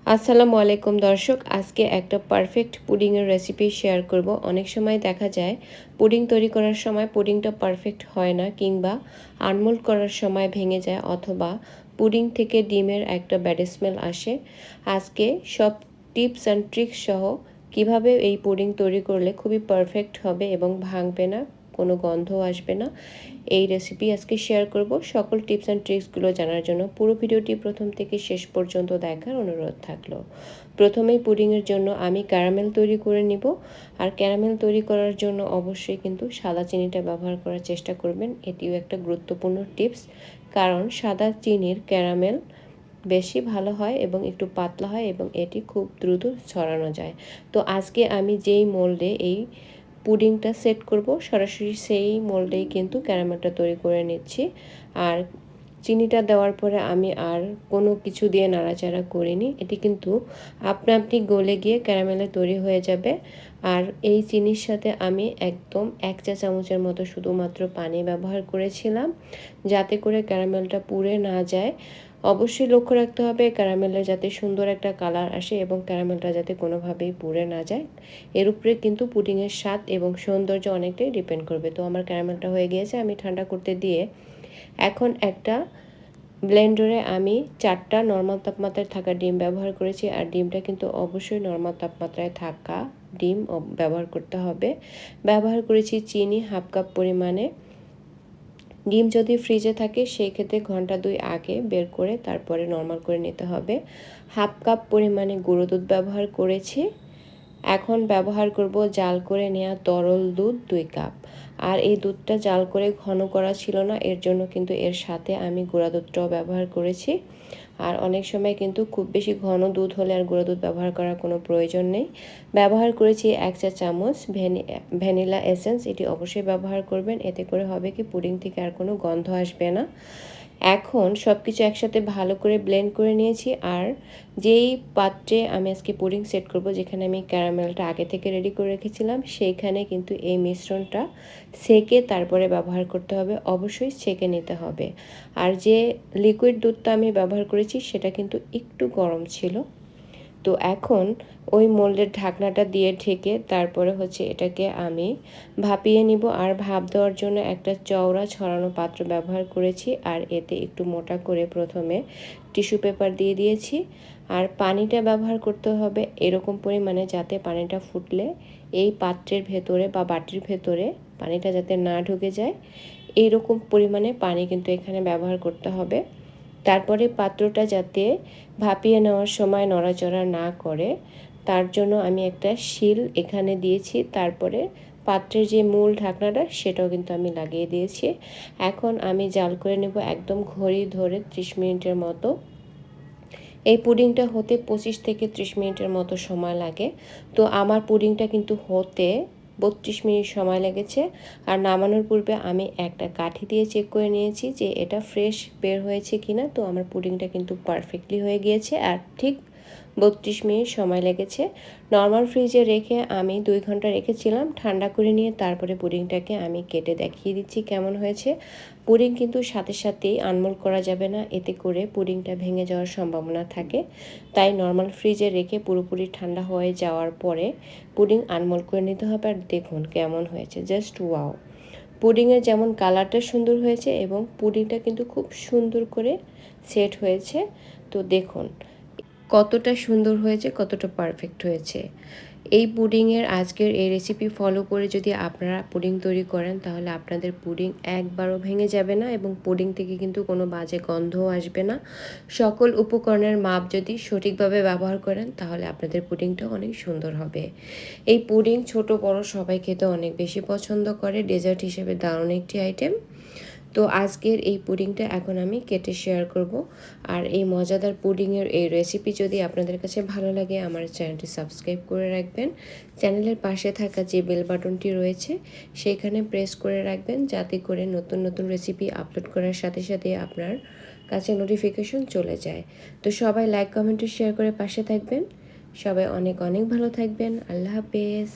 আসসালামু আলাইকুম দর্শক, আজকে একটা পারফেক্ট পুডিংয়ের রেসিপি শেয়ার করব। অনেক সময় দেখা যায় পুডিং তৈরি করার সময় পুডিংটা পারফেক্ট হয় না, কিংবা আনমোল্ড করার সময় ভেঙে যায়, অথবা পুডিং থেকে ডিমের একটা ব্যাড স্মেল আসে। আজকে সব টিপস অ্যান্ড ট্রিক্স সহ কিভাবে এই পুডিং তৈরি করলে খুবই পারফেক্ট হবে এবং ভাঙবে না, কোনো গন্ধও আসবে না, এই রেসিপি আজকে শেয়ার করব। সকল টিপস অ্যান্ড ট্রিক্সগুলো জানার জন্য পুরো ভিডিওটি প্রথম থেকে শেষ পর্যন্ত দেখার অনুরোধ থাকলো। প্রথমেই পুডিংয়ের জন্য আমি ক্যারামেল তৈরি করে নিব। আর ক্যারামেল তৈরি করার জন্য অবশ্যই কিন্তু সাদা চিনিটা ব্যবহার করার চেষ্টা করবেন। এটিও একটা গুরুত্বপূর্ণ টিপস, কারণ সাদা চিনির ক্যারামেল বেশি ভালো হয় এবং একটু পাতলা হয় এবং এটি খুব দ্রুত ছড়ানো যায়। তো আজকে আমি যেই মোল্ডে এই পুডিংটা সেট করব, সরাসরি সেই মোল্ডেই কিন্তু ক্যারামেলটা তৈরি করে নিচ্ছি। আর চিনিটা দেওয়ার পরে আমি আর কোনো কিছু দিয়ে নাড়াচাড়া করিনি, এটি কিন্তু আপনা আপনি গলে গিয়ে ক্যারামেলে তৈরি হয়ে যাবে। আর এই চিনির সাথে আমি একদম 1 চা চামচের মতো শুধুমাত্র পানি ব্যবহার করেছিলাম, যাতে করে ক্যারামেলটা পুড়ে না যায়। অবশ্যই লক্ষ্য রাখতে হবে ক্যারামেলের যাতে সুন্দর একটা কালার আসে এবং ক্যারামেলটা যাতে কোনোভাবেই পুড়ে না যায়। এর উপরে কিন্তু পুডিংয়ের স্বাদ এবং সৌন্দর্য অনেকটাই ডিপেন্ড করবে। তো আমার ক্যারামেলটা হয়ে গিয়েছে, আমি ঠান্ডা করতে দিয়ে এখন একটা ব্লেন্ডারে আমি 4টা নর্মাল তাপমাত্রায় থাকা ডিম ব্যবহার করেছি। আর ডিমটা কিন্তু অবশ্যই নর্মাল তাপমাত্রায় থাকা ডিম ব্যবহার করতে হবে। ব্যবহার করেছি চিনি 1/2 কাপ পরিমাণে। ডিম যদি ফ্রিজে থাকে সেই ক্ষেত্রে ঘন্টা 2 আগে বের করে তারপরে নর্মাল করে নিতে হবে। 1/2 কাপ পরিমাণে গুঁড়ো দুধ ব্যবহার করেছি। এখন ব্যবহার করব জাল করে নেওয়া তরল দুধ 2 কাপ। আর এই দুধটা জাল করে ঘন করা ছিল না, এর জন্য কিন্তু এর সাথে আমি গুঁড়া দুধটাও ব্যবহার করেছি। আর অনেক সময় কিন্তু খুব বেশি ঘন দুধ হলে আর গুঁড়া দুধ ব্যবহার করার কোনো প্রয়োজন নেই। ব্যবহার করেছি 1 চা চামচ ভ্যানিলা এসেন্স, এটি অবশ্যই ব্যবহার করবেন। এতে করে হবে কি পুডিং থেকে আর কোনো গন্ধ আসবে না। এখন সব কিছু একসাথে ভালো করে ব্লেন্ড করে নিয়েছি। আর যেই পাত্রে আমি আজকে পুডিং সেট করব, যেখানে আমি ক্যারামেলটা আগে থেকে রেডি করে রেখেছিলাম, সেইখানে কিন্তু এই মিশ্রণটা সেকে তারপরে ব্যবহার করতে হবে, অবশ্যই সেকে নিতে হবে। আর যে লিকুইড দুধটা আমি ব্যবহার করেছি সেটা কিন্তু একটু গরম ছিল। তো এখন ওই মোল্ডের ঢাকনাটা দিয়ে ঢেকে তারপরে এটাকে আমি ভাপিয়ে নিব। আর ভাপ দেওয়ার জন্য একটা চওড়া ছড়ানো পাত্র ব্যবহার করেছি। আর এতে একটু মোটা করে প্রথমে টিস্যু পেপার দিয়ে দিয়েছি। আর পানিটা ব্যবহার করতে হবে এরকম পরিমাণে যাতে পানিটা ফুটলে এই পাত্রের ভেতরে বা বাটির ভেতরে পানিটা যাতে না ঢুকে যায়, এইরকম পরিমাণে পানি কিন্তু এখানে ব্যবহার করতে হবে। তারপরে পাত্রটা যাতে ভাপিয়ে নেওয়ার সময় নড়াচড়া না করে, তার জন্য আমি একটা শিল এখানে দিয়েছি। তারপরে পাত্রের যে মূল ঢাকনাটা সেটাও কিন্তু আমি লাগিয়ে দিয়েছি। এখন আমি জাল করে নেব একদম ঘড়ি ধরে 30 মিনিটের মতো। এই পুডিংটা হতে 25 থেকে 30 মিনিটের মতো সময় লাগে। তো আমার পুডিংটা কিন্তু হতে 32 মিনিট সময় লেগেছে। আর নামানোর পূর্বে আমি একটা কাঠি দিয়ে চেক করে নিয়েছি যে এটা ফ্রেশ বের হয়েছে কিনা। তো আমার পুডিংটা কিন্তু পারফেক্টলি হয়ে গিয়েছে। আর ঠিক 32 মিনিট সময় লেগেছে। নর্মাল ফ্রিজে রেখে আমি 2 ঘন্টা রেখেছিলাম, ঠান্ডা করে নিয়ে তারপরে পুডিংটাকে আমি কেটে দেখিয়ে দিচ্ছি কেমন হয়েছে। পুডিং কিন্তু সাথে সাথেই আনমোল্ড করা যাবে না, এতে করে পুডিংটা ভেঙে যাওয়ার সম্ভাবনা থাকে। তাই নর্মাল ফ্রিজে রেখে পুরোপুরি ঠান্ডা হয়ে যাওয়ার পরে পুডিং আনমোল্ড করে নিতে হবে। আর দেখুন কেমন হয়েছে, জাস্ট ওয়াও! পুডিংয়ের যেমন কালারটা সুন্দর হয়েছে এবং পুডিংটা কিন্তু খুব সুন্দর করে সেট হয়েছে। তো দেখুন কতটা সুন্দর হয়েছে, কতটা পারফেক্ট হয়েছে। এই পুডিংয়ের আজকের এই রেসিপি ফলো করে যদি আপনারা পুডিং তৈরি করেন, তাহলে আপনাদের পুডিং একবারও ভেঙে যাবে না এবং পুডিং থেকে কিন্তু কোনো বাজে গন্ধও আসবে না। সকল উপকরণের মাপ যদি সঠিকভাবে ব্যবহার করেন, তাহলে আপনাদের পুডিংটা অনেক সুন্দর হবে। এই পুডিং ছোট বড় সবাই খেতে অনেক বেশি পছন্দ করে, ডেজার্ট হিসেবে দারুণ একটি আইটেম। তো আজকের এই পুডিংটা এখন আমি কেটে শেয়ার করব। আর এই মজাদার পুডিংয়ের এই রেসিপি যদি আপনাদের কাছে ভালো লাগে, আমার চ্যানেলটি সাবস্ক্রাইব করে রাখবেন। চ্যানেলের পাশে থাকা যে বেল বাটনটি রয়েছে সেইখানে প্রেস করে রাখবেন, যাতে করে নতুন নতুন রেসিপি আপলোড করার সাথে সাথে আপনার কাছে নোটিফিকেশন চলে যায়। তো সবাই লাইক কমেন্ট শেয়ার করে পাশে থাকবেন। সবাই অনেক অনেক ভালো থাকবেন। আল্লাহ হাফেজ।